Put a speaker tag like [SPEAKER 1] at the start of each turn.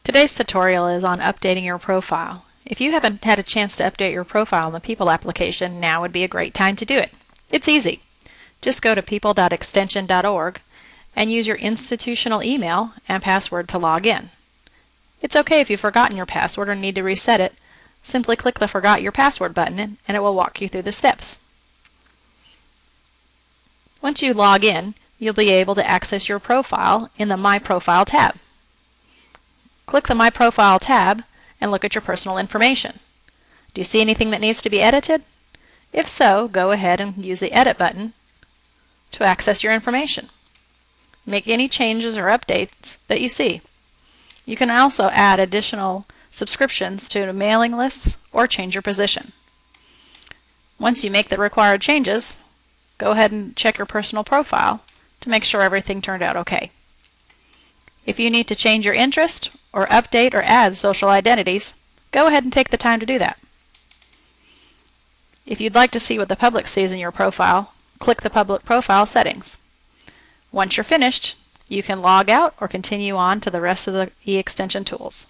[SPEAKER 1] Today's tutorial is on updating your profile. If you haven't had a chance to update your profile in the People application, now would be a great time to do it. It's easy. Just go to people.extension.org and use your institutional email and password to log in. It's okay if you've forgotten your password or need to reset it. Simply click the Forgot Your Password button and it will walk you through the steps. Once you log in, you'll be able to access your profile in the My Profile tab. Click the My Profile tab and look at your personal information. Do you see anything that needs to be edited? If so, go ahead and use the Edit button to access your information. Make any changes or updates that you see. You can also add additional subscriptions to mailing lists or change your position. Once you make the required changes, go ahead and check your personal profile to make sure everything turned out okay. If you need to change your interest or update or add social identities, go ahead and take the time to do that. If you'd like to see what the public sees in your profile, click the Public Profile settings. Once you're finished, you can log out or continue on to the rest of the eExtension tools.